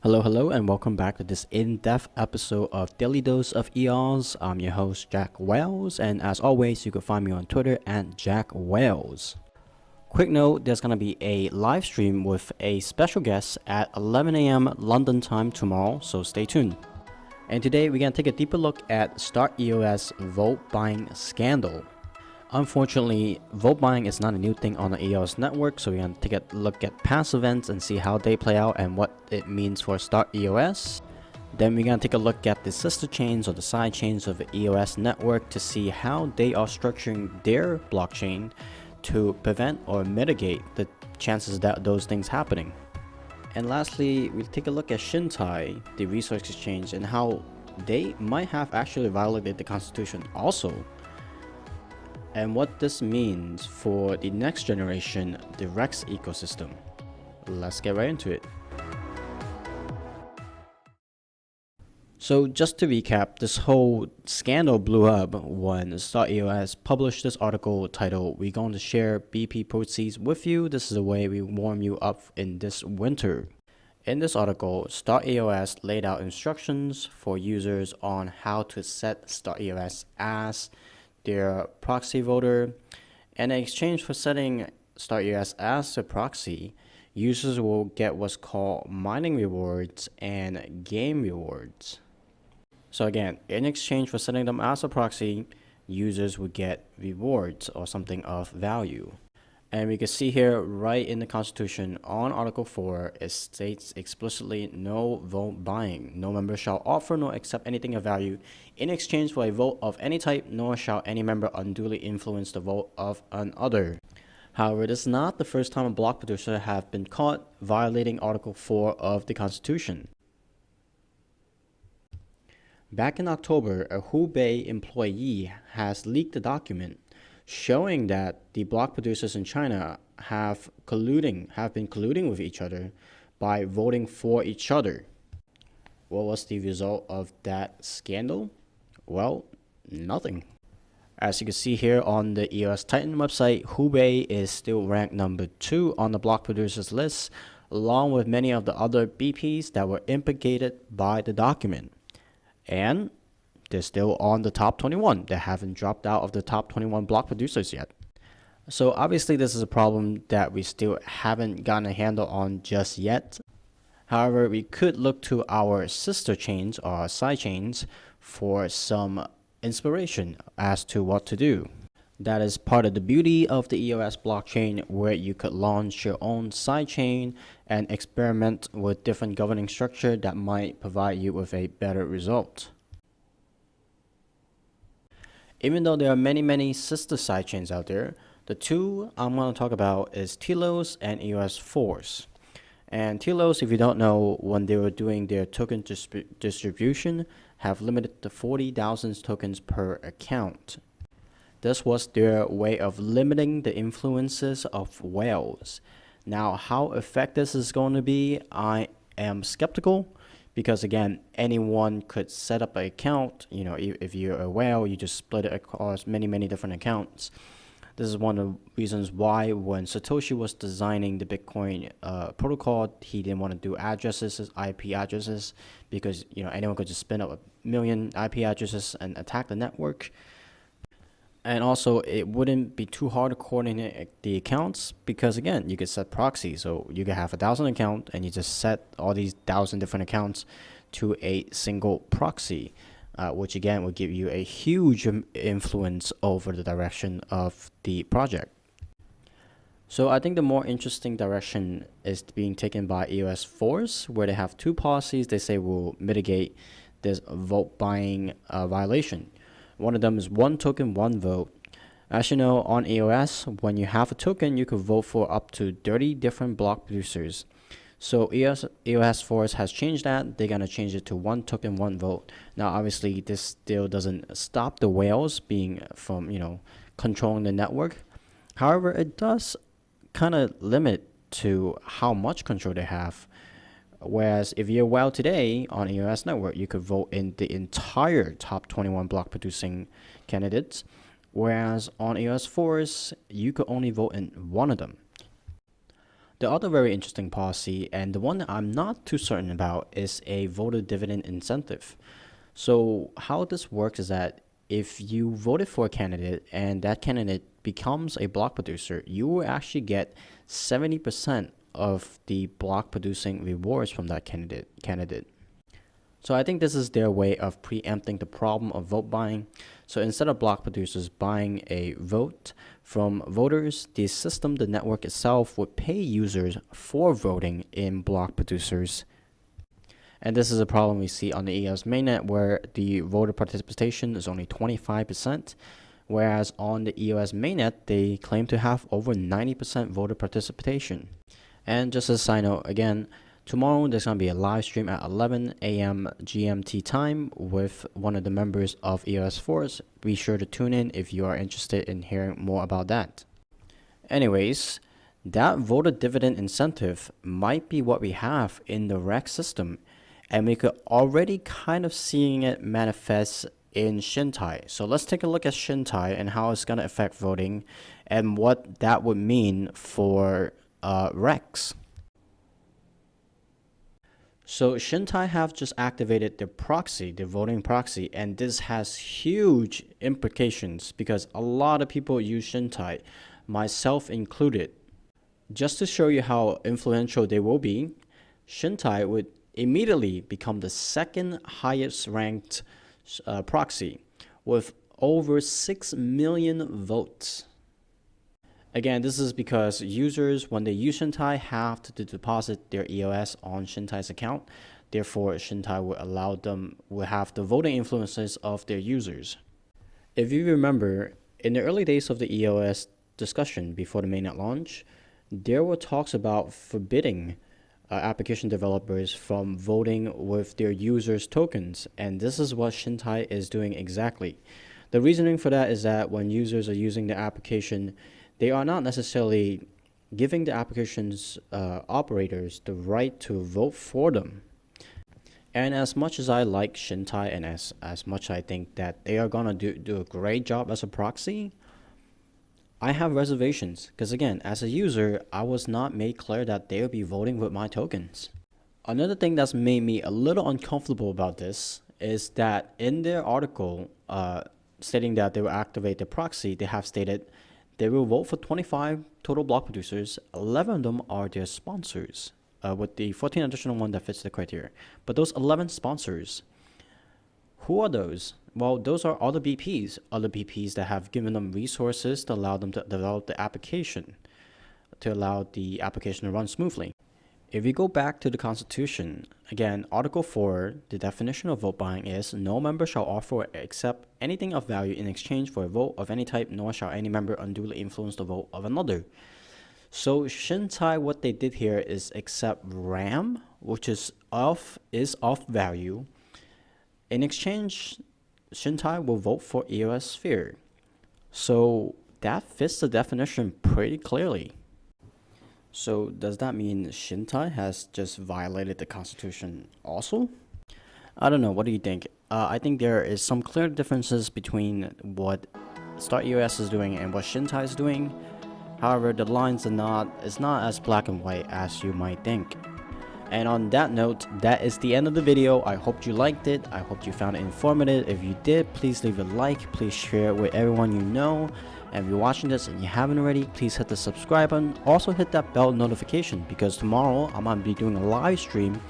Hello, and welcome back to this in-depth episode of Daily Dose of EOS. I'm your host, Jack Wells, and as always, you can find me on Twitter at Jack Wells. Quick note, there's going to be a live stream with a special guest at 11 a.m. London time tomorrow, so stay tuned. And today, we're going to take a deeper look at StartEOS vote buying scandal. Unfortunately, vote buying is not a new thing on the EOS network, so we're going to take a look at past events and see how they play out and what it means for StartEOS. Then we're going to take a look at the sister chains or the side chains of the EOS network to see how they are structuring their blockchain to prevent or mitigate the chances that those things happening. And lastly, we'll take a look at Chintai, the resource exchange, and how they might have actually violated the constitution also, and what this means for the next generation, the Rex ecosystem. Let's get right into it. So just to recap, this whole scandal blew up when StartEOS published this article titled, "We're going to share BP proceeds with you. This is the way we warm you up in this winter." In this article, StartEOS laid out instructions for users on how to set StartEOS as their proxy voter, and in exchange for setting StartEOS as a proxy, users will get what's called mining rewards and game rewards. So again, in exchange for setting them as a proxy, users would get rewards or something of value. And we can see here right in the Constitution on Article 4, it states explicitly no vote buying. No member shall offer nor accept anything of value in exchange for a vote of any type, nor shall any member unduly influence the vote of another. However, this is not the first time a block producer have been caught violating Article 4 of the Constitution. Back in October, a Hubei employee has leaked a document showing that the block producers in China have been colluding with each other by voting for each other. What was the result of that scandal? Well, nothing. As you can see here on the EOS Titan website, Hubei is still ranked number 2 on the block producers list, along with many of the other BPs that were implicated by the document. And they're still on the top 21. They haven't dropped out of the top 21 block producers yet. So obviously this is a problem that we still haven't gotten a handle on just yet. However, we could look to our sister chains or side chains for some inspiration as to what to do. That is part of the beauty of the EOS blockchain, where you could launch your own sidechain and experiment with different governing structure that might provide you with a better result. Even though there are many sister sidechains out there, the two I'm going to talk about is Telos and EOS Force. And Telos, if you don't know, when they were doing their token distribution, have limited to 40,000 tokens per account. This was their way of limiting the influences of whales. Now, how effective this is going to be, I am skeptical, because again, anyone could set up an account. You know, if you're a whale, you just split it across many different accounts. This is one of the reasons why when Satoshi was designing the Bitcoin protocol, he didn't want to do addresses, IP addresses, because anyone could just spin up 1 million IP addresses and attack the network. And also, it wouldn't be too hard to coordinate the accounts, because again, you could set proxies. So you could have 1,000 accounts and you just set all these 1,000 different accounts to a single proxy, which again would give you a huge influence over the direction of the project. So I think the more interesting direction is being taken by EOS Force, where they have two policies they say will mitigate this vote buying violation. One of them is one token, one vote. As you know, on EOS, when you have a token, you can vote for up to 30 different block producers. So EOS Force has changed that. They're going to change it to one token, one vote. Now, obviously, this still doesn't stop the whales being from, controlling the network. However, it does kind of limit to how much control they have. Whereas if you're well today on EOS network, you could vote in the entire top 21 block producing candidates. Whereas on EOS Force, you could only vote in one of them. The other very interesting policy, and the one that I'm not too certain about, is a voter dividend incentive. So how this works is that if you voted for a candidate and that candidate becomes a block producer, you will actually get 70% of the block producing rewards from that candidate. So I think this is their way of preempting the problem of vote buying. So instead of block producers buying a vote from voters, the system, the network itself, would pay users for voting in block producers. And this is a problem we see on the EOS mainnet, where the voter participation is only 25%, whereas on the EOS mainnet, they claim to have over 90% voter participation. And just as a side note, again, tomorrow there's going to be a live stream at 11 a.m. GMT time with one of the members of EOS Force. Be sure to tune in if you are interested in hearing more about that. Anyways, that voter dividend incentive might be what we have in the REC system, and we could already kind of seeing it manifest in Chintai. So let's take a look at Chintai and how it's going to affect voting and what that would mean for RECs. So Chintai have just activated their proxy, their voting proxy, and this has huge implications because a lot of people use Chintai, myself included. Just to show you how influential they will be, Chintai would immediately become the second highest ranked proxy with over 6 million votes. Again, this is because users, when they use Chintai, have to deposit their EOS on Chintai's account. Therefore, Chintai will have the voting influences of their users. If you remember, in the early days of the EOS discussion before the mainnet launch, there were talks about forbidding application developers from voting with their users' tokens, and this is what Chintai is doing exactly. The reasoning for that is that when users are using the application, they are not necessarily giving the application's operators the right to vote for them. And as much as I like Chintai and as much I think that they are gonna do a great job as a proxy, I have reservations because, again, as a user, I was not made clear that they will be voting with my tokens. Another thing that's made me a little uncomfortable about this is that in their article stating that they will activate the proxy, they have stated they will vote for 25 total block producers. 11 of them are their sponsors, with the 14 additional one that fits the criteria. But those 11 sponsors, who are those? Well, those are other BPs that have given them resources to allow them to develop the application, to allow the application to run smoothly. If we go back to the Constitution, again, Article 4, the definition of vote buying is, no member shall offer or accept anything of value in exchange for a vote of any type, nor shall any member unduly influence the vote of another. So Chintai, what they did here is accept RAM, which is of value. In exchange, Chintai will vote for EOS Sphere. So that fits the definition pretty clearly. So does that mean Chintai has just violated the Constitution also? I don't know. What do you think? I think there is some clear differences between what StartEOS is doing and what Chintai is doing. However, the lines are not as black and white as you might think. And on that note, that is the end of the video. I hope you liked it. I hope you found it informative. If you did, please leave a like. Please share it with everyone you know. And if you're watching this and you haven't already, please hit the subscribe button. Also hit that bell notification because tomorrow I'm going to be doing a live stream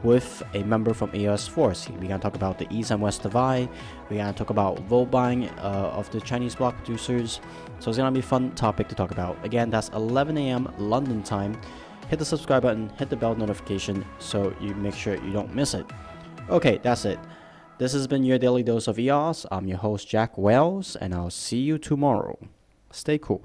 with a member from EOS Force. We're going to talk about the East and West divide. We're going to talk about vote buying of the Chinese block producers. So it's going to be a fun topic to talk about. Again, that's 11 a.m. London time. Hit the subscribe button, hit the bell notification so you make sure you don't miss it. Okay, that's it. This has been your daily dose of EOS. I'm your host, Jack Wells, and I'll see you tomorrow. Stay cool.